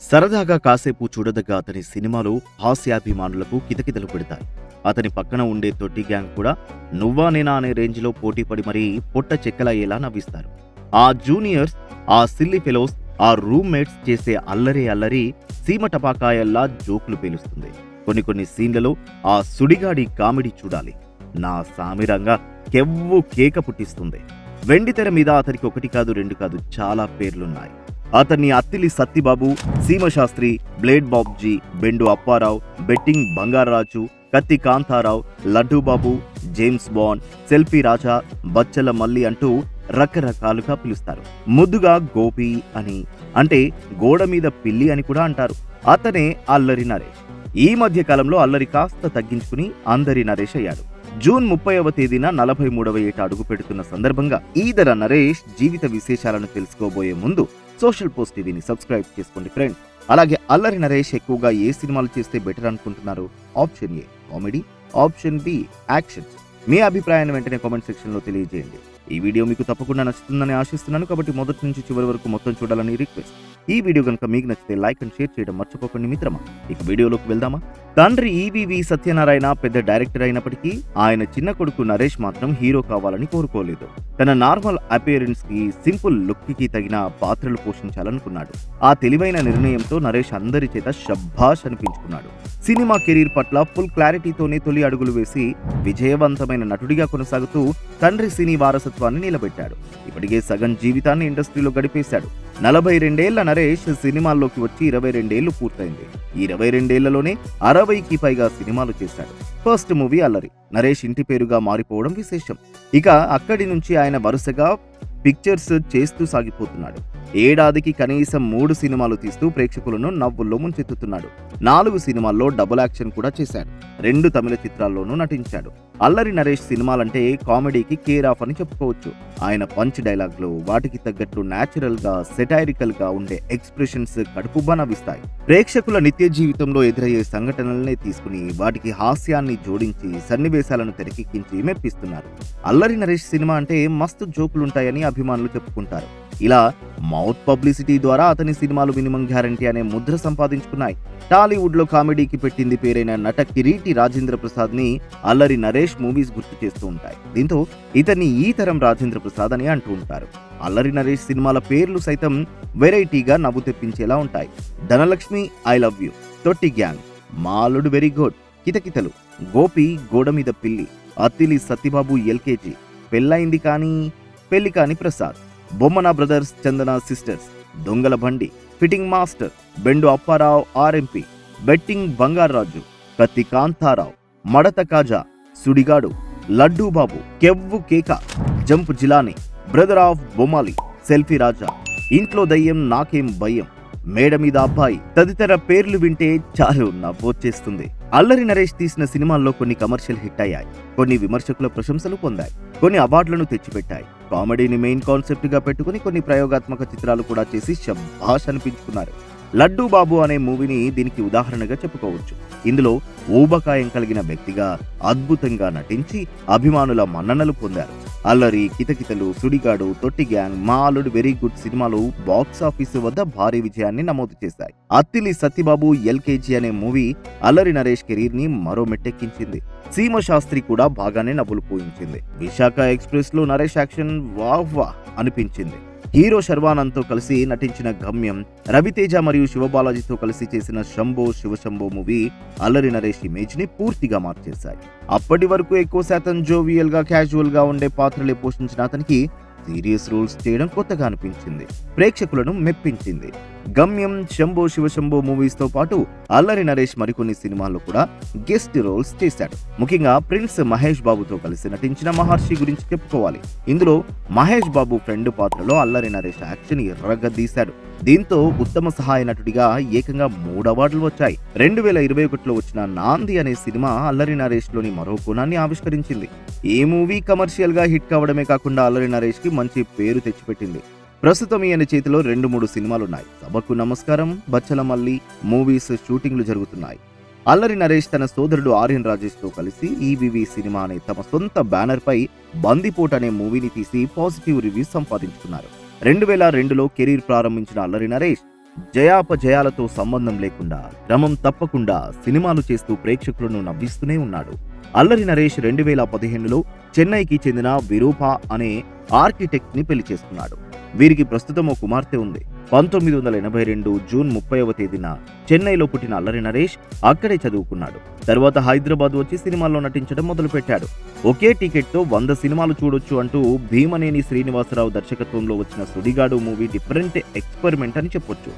సరదాగా కాసేపు చూడదగ్గ అతని సినిమాలు హాస్యాభిమానులకు కితకితలు పెడతాయి. అతని పక్కన ఉండే తొట్టి గ్యాంగ్ కూడా నువ్వా నేనా అనే రేంజ్లో పోటీపడి మరీ పొట్ట చెక్కలయ్యేలా నవ్విస్తారు. ఆ జూనియర్స్, ఆ సిల్లీ ఫెలోస్, ఆ రూమ్మేట్స్ చేసే అల్లరి అల్లరి సీమ టపాకాయల్లా జోకులు పేలుస్తుంది. కొన్ని సీన్లలో ఆ సుడిగాడి కామెడీ చూడాలి. నా సామిరంగా కెవ్వు కేక పుట్టిస్తుంది. వెండితెర మీద అతనికి ఒకటి కాదు, రెండు కాదు, చాలా పేర్లున్నాయి. అతన్ని Attili Sattibabu, Seemasastri, blade Babji, Bendu Apparao, betting Bangaraju, Kathi Kantharao, Laddubabu, James Bond, selfie Raja, Bachhala Malli అంటూ రకరకాలుగా పిలుస్తారు. ముద్దుగా గోపి అని, అంటే గోడ మీద పిల్లి అని కూడా అంటారు. అతనే అల్లరి నరేష్. ఈ మధ్య కాలంలో అల్లరి కాస్త తగ్గించుకుని అందరి నరేష్ అయ్యాడు. జూన్ 30వ తేదీన 43వ ఏట అడుగు పెడుతున్న సందర్భంగా ఈదర నరేష్ జీవిత విశేషాలను తెలుసుకోబోయే ముందు సోషల్ పోస్ట్ టీవీని సబ్స్క్రైబ్ చేసుకోండి ఫ్రెండ్స్. అలాగే అల్లరి నరేష్ ఎక్కువగా ఏ సినిమాలు చేస్తే బెటర్ అనుకుంటున్నారు? Option A comedy, option B action. మీ అభిప్రాయాన్ని వెంటనే కామెంట్ సెక్షన్ లో తెలియజేయండి. ఈ వీడియో మీకు తప్పకుండా నచ్చుతుందని ఆశిస్తున్నాను, కాబట్టి మొదటి నుంచి చివరి వరకు మొత్తం చూడాలని రిక్వెస్ట్. ఈ వీడియో కనుక మీకు నచ్చితే లైక్ అండ్ షేర్ చేయడం మర్చిపోకండి మిత్రమా. ఇక వీడియోలోకి వెళ్దామా? తండ్రి ఈవీవి సత్యనారాయణ పెద్ద డైరెక్టర్ అయినప్పటికీ ఆయన చిన్న కొడుకు నరేష్ మాత్రం హీరో కావాలని కోరుకోలేదు. తన నార్మల్ అపియరెన్స్ కి, సింపుల్ లుక్ కి తగిన పాత్రలు పోషించాలనుకున్నాడు. ఆ తెలివైన నిర్ణయంతో నరేష్ అందరి చేత షబ్బాష్ అనిపించుకున్నాడు. సినిమా కెరీర్ పట్ల ఫుల్ క్లారిటీతోనే తొలి అడుగులు వేసి విజయవంతమైన నటుడిగా కొనసాగుతూ తండ్రి సినీ వారసత్వాన్ని నిలబెట్టాడు. ఇప్పటికే సగం జీవితాన్ని ఇండస్ట్రీలో గడిపేశాడు. 42 నరేష్ సినిమాల్లోకి వచ్చి 22 పూర్తయింది. ఈ 22 60కి పైగా సినిమాలు చేశాడు. ఫస్ట్ మూవీ అల్లరి నరేష్ ఇంటి పేరుగా మారిపోవడం విశేషం. ఇక అక్కడి నుంచి ఆయన వరుసగా పిక్చర్స్ చేస్తూ సాగిపోతున్నాడు. ఏడాదికి కనీసం 3 సినిమాలు తీస్తూ ప్రేక్షకులను నవ్వుల్లో ముంచెత్తుతున్నాడు. 4 సినిమాల్లో డబుల్ యాక్షన్ కూడా చేశాడు. 2 తమిళ చిత్రాల్లోనూ నటించాడు. అల్లరి నరేష్ సినిమాలంటే కామెడీకి కేర్ ఆఫ్ అని చెప్పుకోవచ్చు. ఆయన పంచ్ డైలాగ్లు, వాటికి తగ్గట్లు న్యాచురల్ గా, సెటైరికల్ గా ఉండే ఎక్స్ప్రెషన్స్ కడుపుబ్బా నవ్విస్తాయి. ప్రేక్షకుల నిత్య జీవితంలో ఎదురయ్యే సంఘటనలనే తీసుకుని వాటికి హాస్యాన్ని జోడించి సన్నివేశాలను తెరకెక్కించి మెప్పిస్తున్నారు. అల్లరి నరేష్ సినిమా అంటే మస్తు జోకులుంటాయని అభిమానులు చెప్పుకుంటారు. ఇలా మౌత్ పబ్లిసిటీ ద్వారా అతని సినిమాలు మినిమం గ్యారంటీ అనే ముద్ర సంపాదించుకున్నాయి. టాలీవుడ్ లో కామెడీకి పెట్టింది పేరైన నట కిరీటి రాజేంద్ర ప్రసాద్ ని అల్లరి నరేష్ మూవీస్ గుర్తు చేస్తూ ఉంటాయి. దీంతో ఇతన్ని ఈ తరం రాజేంద్ర ప్రసాద్ అని అంటూ ఉంటారు. అల్లరి నరేష్ సినిమాల పేర్లు సైతం వెరైటీగా నవ్వు తెప్పించేలా ఉంటాయి. ధనలక్ష్మి, ఐ లవ్ యూ, తొట్టి గ్యాంగ్, మాలుడు వెరీ గుడ్, కితకితలు, గోపి, గోడ మీద పిల్లి, అత్తిలి సత్తిబాబు ఎల్కేజీ, పెళ్ళైంది కానీ పెళ్లి కాని ప్రసాద్, బొమ్మన బ్రదర్స్, చందన సిస్టర్స్, దొంగల బండి, fitting master, Bendu Apparao RMP, betting Bangaraju, Kathi Kantharao, మడత కాజా, సుడిగాడు, లడ్డూబాబు, కెవ్వు కేక, jump Jilani, brother of Bommali, selfie Raja, ఇంట్లో దయ్యం నాకేం భయం, మేడ మీద అబ్బాయి తదితర పేర్లు వింటే చాలు నవ్వొచ్చేస్తుంది. అల్లరి నరేష్ తీసిన సినిమాల్లో కొన్ని కమర్షియల్ హిట్ అయ్యాయి, కొన్ని విమర్శకుల ప్రశంసలు పొందాయి, కొన్ని అవార్డులను తెచ్చిపెట్టాయి. కామెడీని మెయిన్ కాన్సెప్ట్ గా పెట్టుకుని కొన్ని ప్రయోగాత్మక చిత్రాలు కూడా చేసి శభాష్ అనిపించుకున్నారు. లడ్డూ బాబు అనే మూవీని దీనికి ఉదాహరణగా చెప్పుకోవచ్చు. ఇందులో ఊబకాయం కలిగిన వ్యక్తిగా అద్భుతంగా నటించి అభిమానుల మన్ననలు పొందారు. అల్లరి, కితకితలు, సుడిగాడు, తొట్టి గ్యాంగ్, మా అల్లుడు వెరీ గుడ్ సినిమాలు బాక్స్ ఆఫీసు వద్ద భారీ విజయాన్ని నమోదు చేశాయి. అత్తిలి సత్తిబాబు ఎల్కేజీ అనే మూవీ అల్లరి నరేష్ కెరీర్ ని మరో మెట్టెక్కించింది. సీమశాస్త్రి కూడా బాగానే నవ్వులు పోయించింది. విశాఖ ఎక్స్ప్రెస్ లో నరేష్ యాక్షన్ వాహ్ అనిపించింది. హీరో శర్వానంద్తో కలిసి నటించిన గమ్యం, రవితేజ మరియు శివబాలాజీతో కలిసి చేసిన శంభో శివశంభో మూవీ అల్లరి నరేష్ ఇమేజ్ ని పూర్తిగా మార్చేశాయి. అప్పటి వరకు ఎక్కువ శాతం జోవియల్ గా, క్యాజువల్ గా ఉండే పాత్రలే పోషించిన అతనికి సీరియస్ రోల్స్ చేయడం కొత్తగా అనిపించింది, ప్రేక్షకులను మెప్పించింది. గమ్యం, శంభో శివశంభో మూవీస్ తో పాటు అల్లరి నరేష్ మరికొన్ని సినిమాల్లో కూడా గెస్ట్ రోల్స్ చేశాడు. ముఖ్యంగా ప్రిన్స్ మహేష్ బాబుతో కలిసి నటించిన మహర్షి గురించి చెప్పుకోవాలి. ఇందులో మహేష్ బాబు ఫ్రెండ్ పాత్రలో అల్లరి నరేష్ యాక్షన్ ఎర్రగద్దీశాడు. దీంతో ఉత్తమ సహాయ నటుడిగా ఏకంగా 3 అవార్డులు వచ్చాయి. 2021లో వచ్చిన నాంది అనే సినిమా అల్లరి నరేష్ లోని మరో కోణాన్ని ఆవిష్కరించింది. ఈ మూవీ కమర్షియల్ గా హిట్ కావడమే కాకుండా అల్లరి నరేష్ కి మంచి పేరు తెచ్చిపెట్టింది. ప్రస్తుతం ఈయన చేతిలో 2-3 సినిమాలున్నాయి. సభకు నమస్కారం, బచ్చల మల్లి మూవీస్ షూటింగ్లు జరుగుతున్నాయి. అల్లరి నరేష్ తన సోదరుడు ఆర్యన్ రాజేష్ తో కలిసి ఈవీవి సినిమా అనే తమ సొంత బ్యానర్ పై బందిపోట్ అనే మూవీని తీసి పాజిటివ్ రివ్యూస్ సంపాదించుకున్నారు. 2002లో కెరీర్ ప్రారంభించిన అల్లరి నరేష్ జయాపజయాలతో సంబంధం లేకుండా క్రమం తప్పకుండా సినిమాలు చేస్తూ ప్రేక్షకులను నవ్విస్తూనే ఉన్నాడు. అల్లరి నరేష్ 2015లో చెన్నైకి చెందిన విరూప అనే ఆర్కిటెక్ట్ ని పెళ్లి చేసుకున్నాడు. వీరికి ప్రస్తుతం ఓ కుమార్తె ఉంది. 1982 జూన్ 30వ తేదీన చెన్నైలో పుట్టిన అల్లరి నరేష్ అక్కడే చదువుకున్నాడు. తర్వాత హైదరాబాద్ వచ్చి సినిమాల్లో నటించడం మొదలుపెట్టాడు. ఒకే టికెట్ తో 100 సినిమాలు చూడొచ్చు అంటూ భీమనేని శ్రీనివాసరావు దర్శకత్వంలో వచ్చిన సుడిగాడు మూవీ డిఫరెంట్ ఎక్స్పెరిమెంట్ అని చెప్పొచ్చు.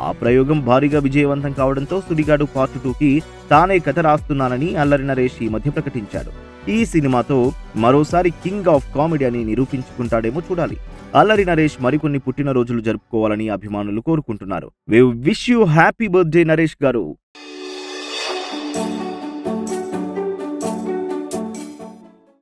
ఆ ప్రయోగం భారీగా విజయవంతం కావడంతో సుడిగాడు పార్ట్ 2కి తానే కథ రాస్తున్నానని అల్లరి నరేష్ ఈ మధ్య ప్రకటించాడు. ఈ సినిమాతో మరోసారి కింగ్ ఆఫ్ కామెడీ అని నిరూపించుకుంటాడేమో చూడాలి. అల్లరి నరేష్ మరికొన్ని పుట్టినరోజులు జరుపుకోవాలని అభిమానులు కోరుకుంటున్నారు. We wish you happy birthday Naresh గారు.